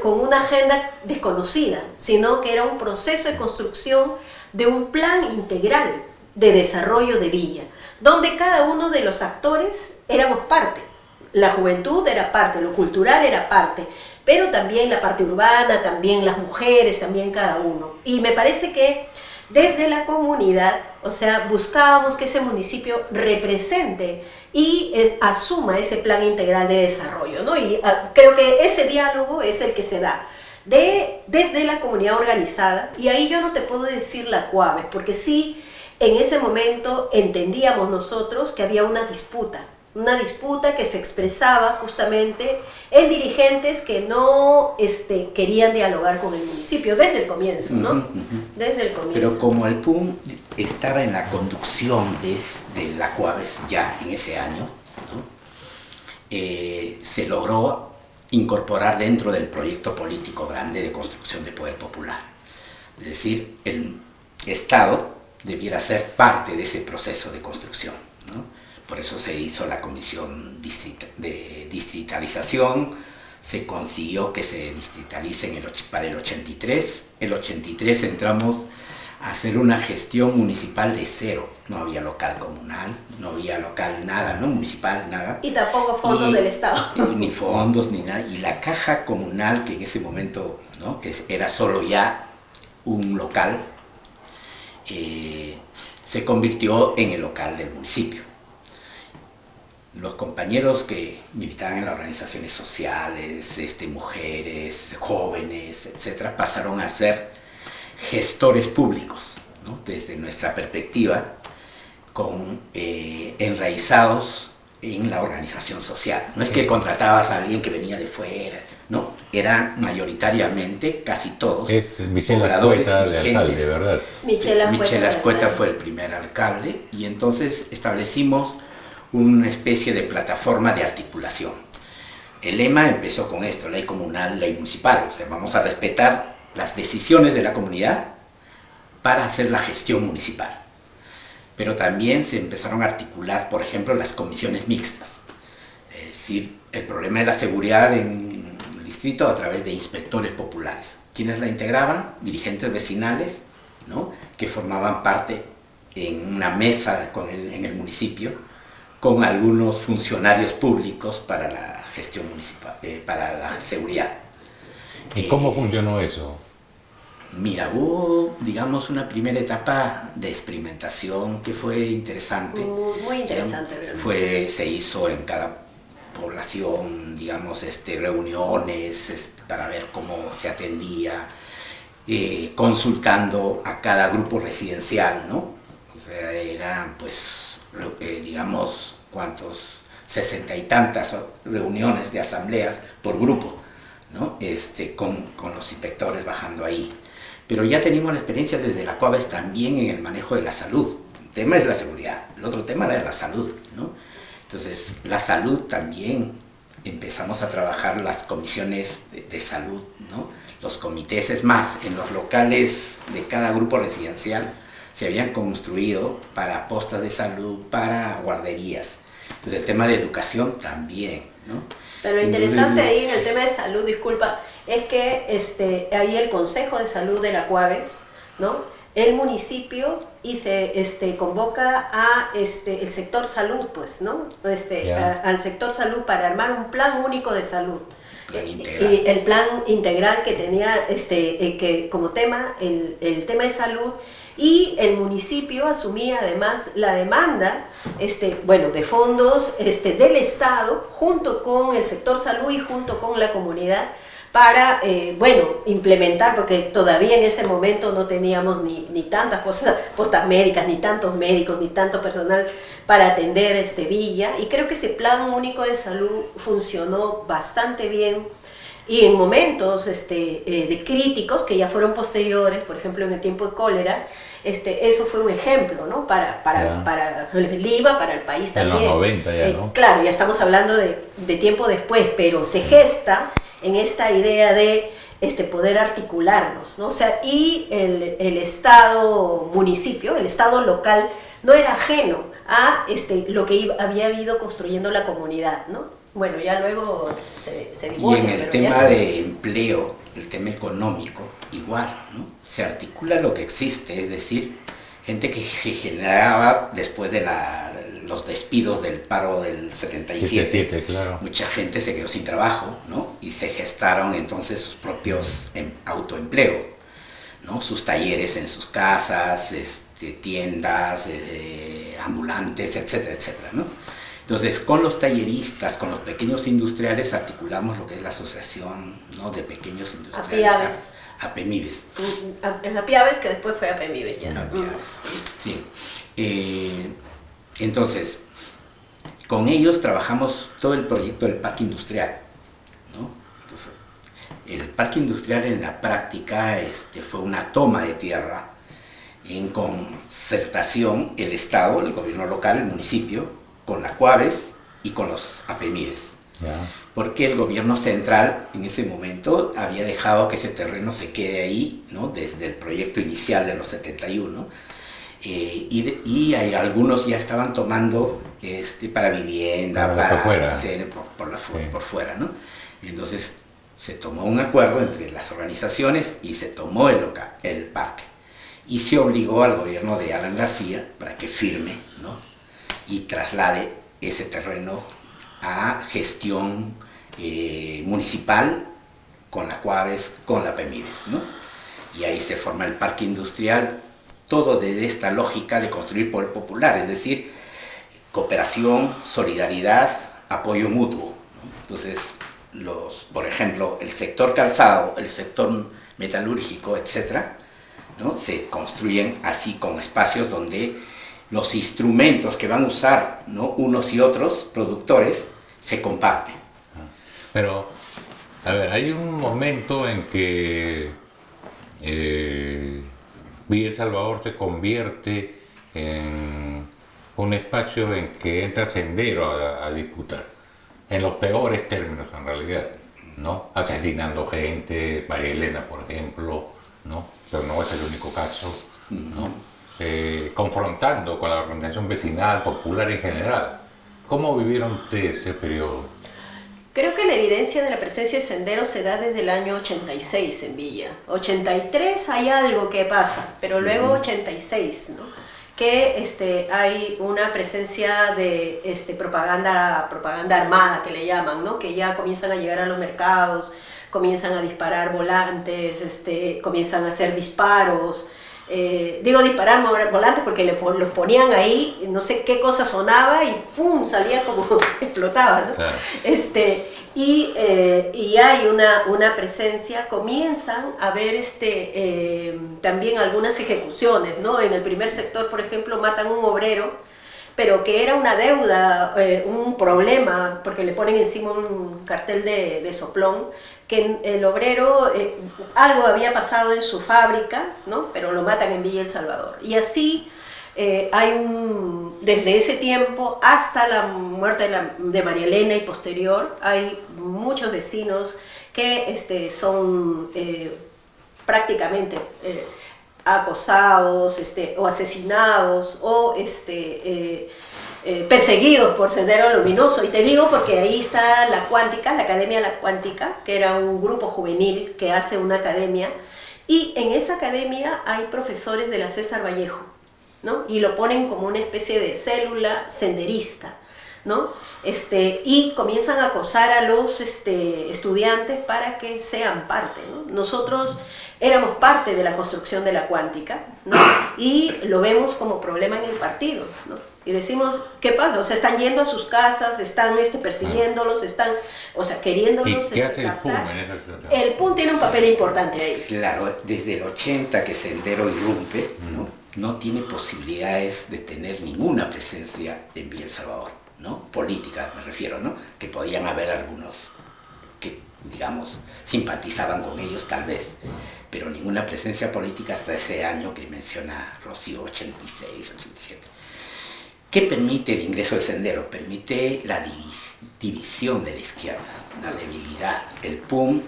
Speaker 2: con una agenda desconocida, sino que era un proceso de construcción de un plan integral de desarrollo de Villa, donde cada uno de los actores éramos parte. La juventud era parte, lo cultural era parte, pero también la parte urbana, también las mujeres, también cada uno. Y me parece que desde la comunidad, o sea, buscábamos que ese municipio represente y asuma ese plan integral de desarrollo, ¿no? Y creo que ese diálogo es el que se da desde la comunidad organizada, y ahí yo no te puedo decir la CUAVES, porque sí, en ese momento entendíamos nosotros que había una disputa que se expresaba justamente en dirigentes que no querían dialogar con el municipio desde el comienzo, ¿no? Desde el comienzo.
Speaker 3: Pero como el PUM estaba en la conducción de la CUAVES ya en ese año, ¿no? Se logró incorporar dentro del proyecto político grande de construcción de poder popular. Es decir, el Estado debiera ser parte de ese proceso de construcción, ¿no? Por eso se hizo la comisión de distritalización, se consiguió que se distritalicen para el 83. El 83 entramos a hacer una gestión municipal de cero. No había local comunal, no había local nada, ¿no? Municipal, nada.
Speaker 2: Y tampoco fondos del Estado.
Speaker 3: Ni fondos, ni nada. Y la caja comunal, que en ese momento, ¿no? Era solo ya un local, se convirtió en el local del municipio. Los compañeros que militaban en las organizaciones sociales, mujeres, jóvenes, etcétera, pasaron a ser gestores públicos, ¿no? Desde nuestra perspectiva, enraizados en la organización social. No es que contratabas a alguien que venía de fuera, no, eran mayoritariamente, casi todos,
Speaker 1: es Michel Azcueta de alcalde, ¿verdad?
Speaker 3: Michel Azcueta fue el primer alcalde, y entonces establecimos una especie de plataforma de articulación. El lema empezó con esto: ley comunal, ley municipal. O sea, vamos a respetar las decisiones de la comunidad para hacer la gestión municipal. Pero también se empezaron a articular, por ejemplo, las comisiones mixtas. Es decir, el problema de la seguridad en el distrito a través de inspectores populares. ¿Quiénes la integraban? Dirigentes vecinales, ¿no? Que formaban parte en una mesa en el municipio, con algunos funcionarios públicos para la gestión municipal, para la seguridad.
Speaker 1: ¿Y cómo funcionó eso?
Speaker 3: Mira, hubo, digamos, una primera etapa de experimentación que fue interesante.
Speaker 2: Muy interesante, realmente.
Speaker 3: Se hizo en cada población, digamos, reuniones para ver cómo se atendía, consultando a cada grupo residencial, ¿no? O sea, eran, pues, digamos, ¿cuántos? 60 y tantas reuniones de asambleas por grupo, ¿no? Con los inspectores bajando ahí. Pero ya teníamos la experiencia desde la CUAVES también en el manejo de la salud. El tema es la seguridad, el otro tema era la salud, ¿no? Entonces, la salud también empezamos a trabajar las comisiones de salud, ¿no? Los comités, es más, en los locales de cada grupo residencial se habían construido para postas de salud, para guarderías. Entonces, el tema de educación también, ¿no?
Speaker 2: Pero lo interesante ahí en el tema de salud, disculpa, es que ahí el Consejo de Salud de la CUAVES, ¿no? El municipio y se convoca a el sector salud, pues, ¿no? Al sector salud para armar un plan único de salud.
Speaker 3: Plan integral.
Speaker 2: Y el plan integral que tenía que como tema el tema de salud, y el municipio asumía además la demanda de fondos del Estado junto con el sector salud y junto con la comunidad para implementar, porque todavía en ese momento no teníamos ni tantas postas médicas, ni tantos médicos, ni tanto personal para atender Villa, y creo que ese plan único de salud funcionó bastante bien. Y en momentos de críticos que ya fueron posteriores, por ejemplo en el tiempo de cólera, eso fue un ejemplo, ¿no? para Lima, para el país también.
Speaker 1: En los 90 ya, ¿no?
Speaker 2: Claro, ya estamos hablando de tiempo después, pero se gesta en esta idea de poder articularnos, ¿no? O sea, y el Estado municipio, el Estado local, no era ajeno a lo que había ido construyendo la comunidad, ¿no? Bueno, ya luego se divorcia.
Speaker 3: Y en el tema de empleo, el tema económico, igual, ¿no? Se articula lo que existe, es decir, gente que se generaba después de los despidos del paro del 77,
Speaker 1: claro.
Speaker 3: Mucha gente se quedó sin trabajo, ¿no? Y se gestaron entonces sus propios autoempleo, ¿no? Sus talleres en sus casas, tiendas, ambulantes, etcétera, etcétera, ¿no? Entonces, con los talleristas, con los pequeños industriales, articulamos lo que es la Asociación, ¿no?, de Pequeños Industriales. APEMIBES.
Speaker 2: APIAVES, que después fue APEMIBES ya.
Speaker 3: APIAVES, sí. Entonces, con ellos trabajamos todo el proyecto del parque industrial, ¿no? Entonces, el parque industrial en la práctica fue una toma de tierra en concertación el Estado, el gobierno local, el municipio, con la COAVES y con los APEMIBES.
Speaker 1: Yeah.
Speaker 3: Porque el gobierno central en ese momento había dejado que ese terreno se quede ahí, ¿no?, desde el proyecto inicial de los 71, y hay algunos ya estaban tomando para vivienda, para hacer por fuera, ¿no? Entonces se tomó un acuerdo entre las organizaciones y se tomó el parque, y se obligó al gobierno de Alan García para que firme, ¿no?, y traslade ese terreno a gestión municipal con la COAVES, con la APEMIBES, ¿no? Y ahí se forma el parque industrial, todo desde esta lógica de construir por el popular, es decir, cooperación, solidaridad, apoyo mutuo, ¿no? Entonces, por ejemplo, el sector calzado, el sector metalúrgico, etcétera, ¿no?, se construyen así con espacios donde los instrumentos que van a usar, ¿no?, unos y otros productores se comparten.
Speaker 1: Pero, a ver, hay un momento en que Villa El Salvador se convierte en un espacio en que entra Sendero a disputar, en los peores términos en realidad, ¿no? Asesinando gente, María Elena, por ejemplo, ¿no? Pero no es el único caso, ¿no? Confrontando con la organización vecinal, popular en general. ¿Cómo vivieron ustedes ese periodo?
Speaker 2: Creo que la evidencia de la presencia de Sendero se da desde el año 86 en Villa. 83 hay algo que pasa, pero luego 86, ¿no?, que hay una presencia de propaganda armada, que le llaman, ¿no?, que ya comienzan a llegar a los mercados, comienzan a disparar volantes, comienzan a hacer disparos. Digo disparar volantes porque los ponían ahí, no sé qué cosa sonaba y ¡fum!, salía como explotaba, ¿no?
Speaker 1: Claro.
Speaker 2: Y hay una presencia, comienzan a ver también algunas ejecuciones, ¿no? En el primer sector, por ejemplo, matan a un obrero, pero que era una deuda, un problema, porque le ponen encima un cartel de soplón, que el obrero, algo había pasado en su fábrica, ¿no?, pero lo matan en Villa El Salvador. Y así desde ese tiempo hasta la muerte de María Elena y posterior, hay muchos vecinos que son prácticamente acosados o asesinados o perseguidos por Sendero Luminoso. Y te digo porque ahí está la Cuántica, la Academia La Cuántica, que era un grupo juvenil que hace una academia, y en esa academia hay profesores de la César Vallejo, ¿no? Y lo ponen como una especie de célula senderista, ¿no? Y comienzan a acosar a los estudiantes para que sean parte, ¿no? Nosotros éramos parte de la construcción de la cuántica, ¿no? Y lo vemos como problema en el partido, ¿no? Y decimos, ¿qué pasa? O sea, están yendo a sus casas, están persiguiéndolos, están, o sea, queriéndolos
Speaker 1: ¿Y qué hace el PUM
Speaker 2: captar.
Speaker 1: en esa situación?
Speaker 2: El PUM tiene un papel importante ahí.
Speaker 3: Claro, desde el 80 que Sendero irrumpe, no tiene posibilidades de tener ninguna presencia en Villa El Salvador, ¿no? Política me refiero, ¿no? Que podían haber algunos que, digamos, simpatizaban con ellos tal vez, pero ninguna presencia política hasta ese año que menciona Rocío, 86, 87. ¿Qué permite el ingreso de Sendero? Permite la división de la izquierda, la debilidad. El PUM,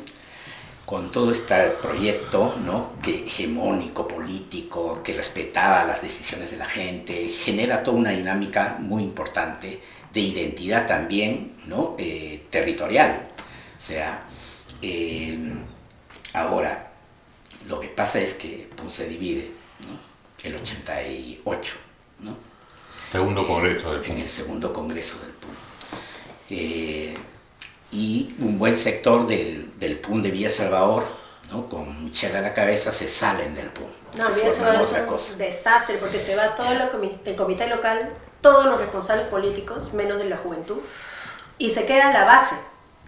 Speaker 3: con todo este proyecto, ¿no? Hegemónico, político, que respetaba las decisiones de la gente, genera toda una dinámica muy importante de identidad también, ¿no? Territorial. O sea, ahora, lo que pasa es que el PUM se divide, ¿no? El 88, ¿no?
Speaker 1: Segundo congreso del PUM.
Speaker 3: En el segundo congreso del PUM. Y un buen sector del PUM de Villa Salvador, ¿no? Con Michelle a la cabeza, se salen del PUM.
Speaker 2: No, Villa Salvador es un desastre porque se va todo el comité local, todos los responsables políticos, menos de la juventud, y se queda la base,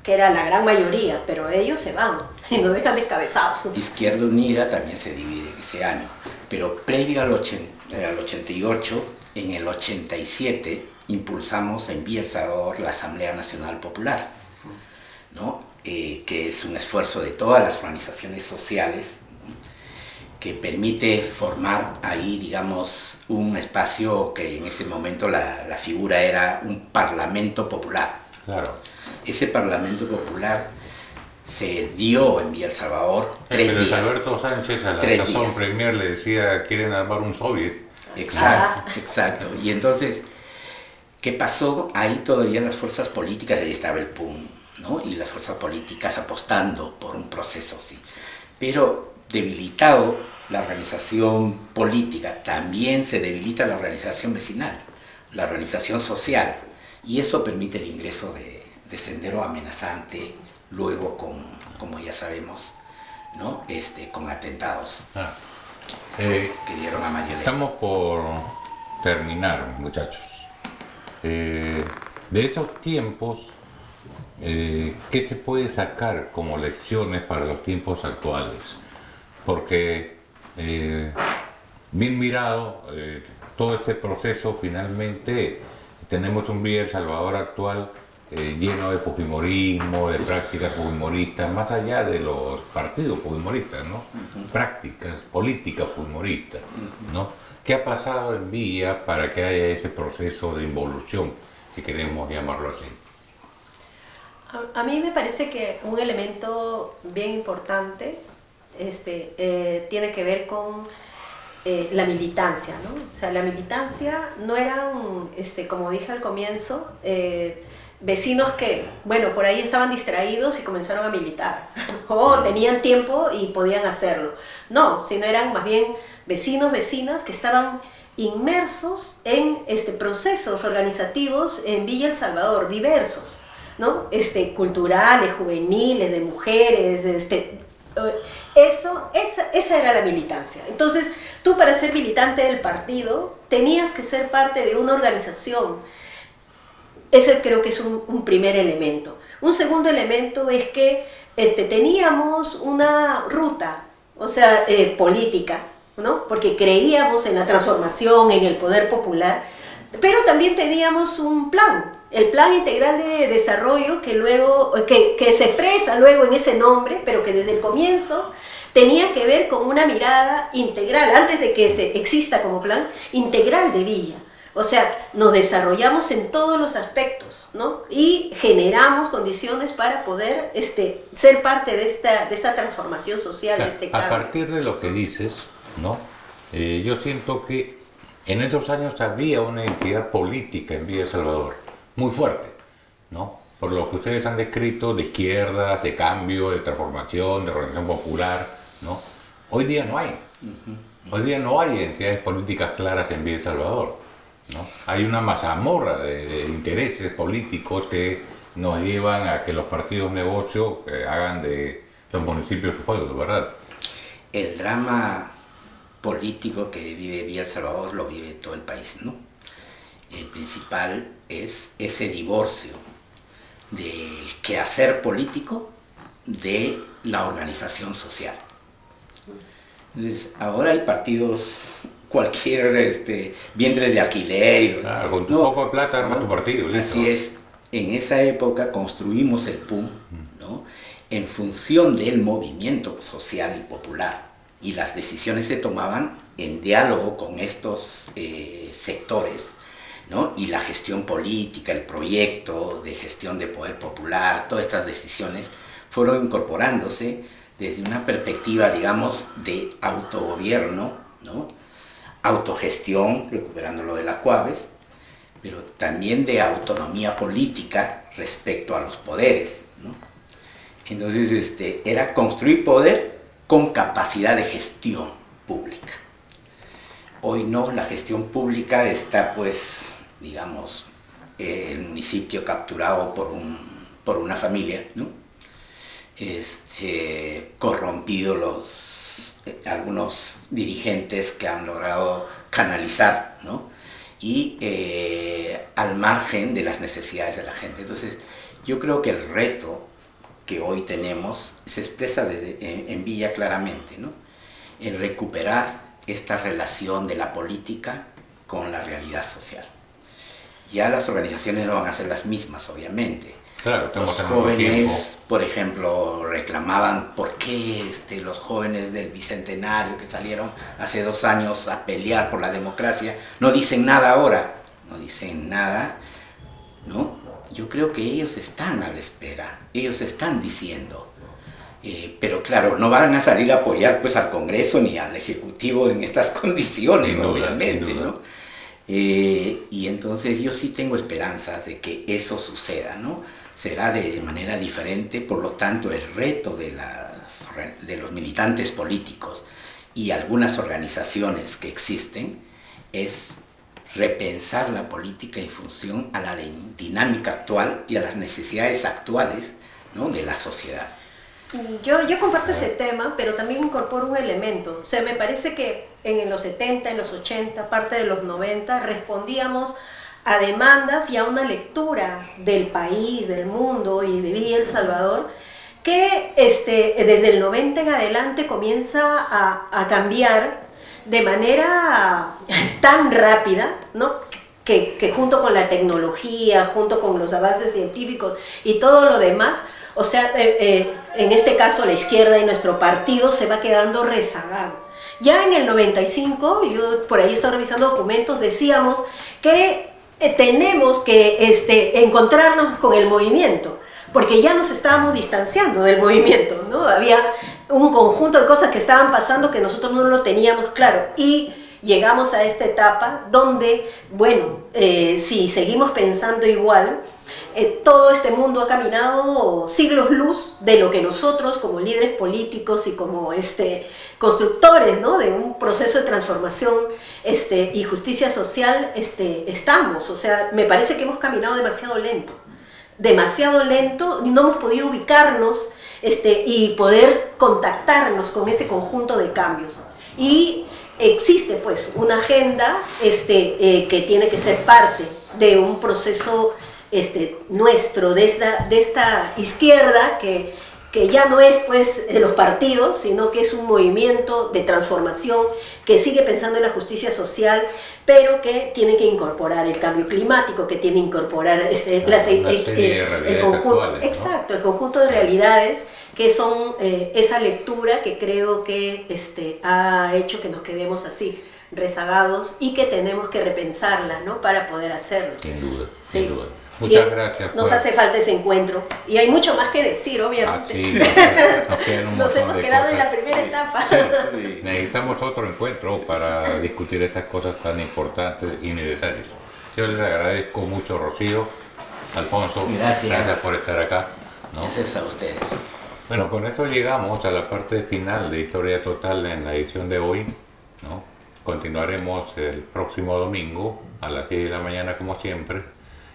Speaker 2: que era la gran mayoría, pero ellos se van y nos dejan descabezados.
Speaker 3: Izquierda Unida también se divide en ese año, pero previo al 88, en el 87 impulsamos en Villa El Salvador la Asamblea Nacional Popular, ¿no? Que es un esfuerzo de todas las organizaciones sociales, ¿no? Que permite formar ahí, digamos, un espacio que en ese momento la figura era un parlamento popular.
Speaker 1: Claro.
Speaker 3: Ese parlamento popular se dio en Villa El Salvador 3
Speaker 1: Pero
Speaker 3: días.
Speaker 1: Alberto Sánchez a la
Speaker 3: 3
Speaker 1: sazón
Speaker 3: días.
Speaker 1: premier le decía, quieren armar un soviet.
Speaker 3: Exacto, exacto. Y entonces, ¿qué pasó? Ahí todavía las fuerzas políticas, ahí estaba el PUM, ¿no? Y las fuerzas políticas apostando por un proceso así. Pero debilitado la organización política, también se debilita la organización vecinal, la organización social. Y eso permite el ingreso de Sendero amenazante, luego con, como ya sabemos, ¿no? Con atentados. Que dieron a María Elena.
Speaker 1: Estamos por terminar, muchachos. De esos tiempos, ¿qué se puede sacar como lecciones para los tiempos actuales? Porque, bien mirado, todo este proceso finalmente tenemos un Villa El Salvador actual lleno de fujimorismo, de prácticas fujimoristas, más allá de los partidos fujimoristas, ¿no? Prácticas, políticas fujimoristas, ¿no? ¿Qué ha pasado en Villa para que haya ese proceso de involución, si queremos llamarlo así?
Speaker 2: A mí me parece que un elemento bien importante tiene que ver con la militancia, ¿no? O sea, la militancia no eran, como dije al comienzo, vecinos que, bueno, por ahí estaban distraídos y comenzaron a militar, o tenían tiempo y podían hacerlo. No, sino eran más bien vecinos, vecinas que estaban inmersos en procesos organizativos en Villa El Salvador, diversos, ¿no? Culturales, juveniles, de mujeres, esa era la militancia. Entonces, tú para ser militante del partido tenías que ser parte de una organización. Ese creo que es un primer elemento. Un segundo elemento es que teníamos una ruta, o sea, política, ¿no? Porque creíamos en la transformación, en el poder popular, pero también teníamos un plan, el Plan Integral de Desarrollo que se expresa luego en ese nombre, pero que desde el comienzo tenía que ver con una mirada integral, antes de que exista como plan integral de Villa. O sea, nos desarrollamos en todos los aspectos, ¿no? Y generamos condiciones para poder ser parte de esta transformación social, de este cambio.
Speaker 1: A partir de lo que dices, ¿no? Yo siento que en esos años había una entidad política en Villa El Salvador, muy fuerte, ¿no? Por lo que ustedes han descrito, de izquierdas, de cambio, de transformación, de organización popular, ¿no? Hoy día no hay. Hoy día no hay entidades políticas claras en Villa El Salvador. ¿no? Hay una mazamorra de intereses políticos que nos llevan a que los partidos negocio hagan de los municipios su feudo, ¿verdad?
Speaker 3: El drama político que vive Villa El Salvador lo vive todo el país, ¿no? El principal es ese divorcio del quehacer político de la organización social. Entonces, ahora hay partidos, cualquier vientres de alquiler. Y
Speaker 1: claro, con tu poco de plata armas tu partido. ¿Listo?
Speaker 3: Así es. En esa época construimos el PUM, ¿no? En función del movimiento social y popular. Y las decisiones se tomaban en diálogo con estos sectores, ¿no? Y la gestión política, el proyecto de gestión de poder popular, todas estas decisiones fueron incorporándose desde una perspectiva, digamos, de autogobierno, ¿no? Autogestión, recuperando lo de la COAVES, pero también de autonomía política respecto a los poderes, ¿no? Entonces, era construir poder con capacidad de gestión pública. Hoy no, la gestión pública está, pues, digamos, el municipio capturado por una familia, ¿no? Corrompido algunos dirigentes que han logrado canalizar, ¿no? Y al margen de las necesidades de la gente. Entonces, yo creo que el reto que hoy tenemos se expresa en Villa claramente, ¿no? En recuperar esta relación de la política con la realidad social. Ya las organizaciones no van a ser las mismas, obviamente.
Speaker 1: Claro,
Speaker 3: los jóvenes, por ejemplo, reclamaban por qué los jóvenes del Bicentenario que salieron hace 2 años a pelear por la democracia no dicen nada ahora, no dicen nada, ¿no? Yo creo que ellos están a la espera, ellos están diciendo, pero claro, no van a salir a apoyar pues al Congreso ni al Ejecutivo en estas condiciones, sin obviamente, duda, ¿no? Y entonces yo sí tengo esperanzas de que eso suceda, ¿no? Será de manera diferente, por lo tanto el reto de los militantes políticos y algunas organizaciones que existen es repensar la política en función a la dinámica actual y a las necesidades actuales, ¿no? De la sociedad.
Speaker 2: Yo comparto ese tema, pero también incorporo un elemento. O sea, me parece que en los 70, en los 80, parte de los 90, respondíamos a demandas y a una lectura del país, del mundo y de Villa El Salvador, que desde el 90 en adelante comienza a cambiar de manera tan rápida, ¿no? Que junto con la tecnología, junto con los avances científicos y todo lo demás, o sea, en este caso la izquierda y nuestro partido se va quedando rezagado. Ya en el 95, yo por ahí estaba revisando documentos, decíamos que tenemos que encontrarnos con el movimiento, porque ya nos estábamos distanciando del movimiento, ¿no? Había un conjunto de cosas que estaban pasando que nosotros no lo teníamos claro, y llegamos a esta etapa donde, bueno, si seguimos pensando igual, todo este mundo ha caminado siglos luz de lo que nosotros como líderes políticos y como constructores, ¿no? De un proceso de transformación y justicia social estamos. O sea, me parece que hemos caminado demasiado lento, no hemos podido ubicarnos y poder contactarnos con ese conjunto de cambios. Y existe pues una agenda que tiene que ser parte de un proceso nuestro, de esta izquierda que ya no es pues de los partidos, sino que es un movimiento de transformación que sigue pensando en la justicia social, pero que tiene que incorporar el cambio climático, que tiene que incorporar el conjunto, actuales, ¿no? Exacto, el conjunto de realidades que son esa lectura que creo que ha hecho que nos quedemos así, rezagados, y que tenemos que repensarla, ¿no? Para poder hacerlo.
Speaker 1: Sin duda,
Speaker 2: sí.
Speaker 1: Sin duda. Muchas gracias.
Speaker 2: Nos hace falta ese encuentro. Y hay mucho más que decir, obviamente.
Speaker 1: Sí, nos
Speaker 2: hemos quedado en la primera etapa.
Speaker 1: Sí. Necesitamos otro encuentro para discutir estas cosas tan importantes y necesarias. Yo les agradezco mucho, Rocío, Alfonso. Gracias por estar acá, ¿no?
Speaker 3: Gracias a ustedes.
Speaker 1: Bueno, con eso llegamos a la parte final de Historia Total en la edición de hoy, ¿no? Continuaremos el próximo domingo a las 10 de la mañana como siempre.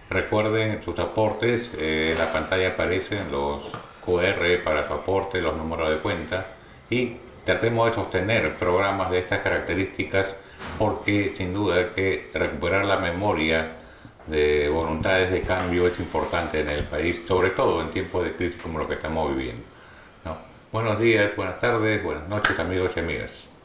Speaker 1: Recuerden sus aportes, en la pantalla aparecen los QR para su aporte, los números de cuenta y tratemos de sostener programas de estas características porque sin duda hay que recuperar la memoria de voluntades de cambio es importante en el país, sobre todo en tiempos de crisis como lo que estamos viviendo, ¿no? Buenos días, buenas tardes, buenas noches amigos y amigas.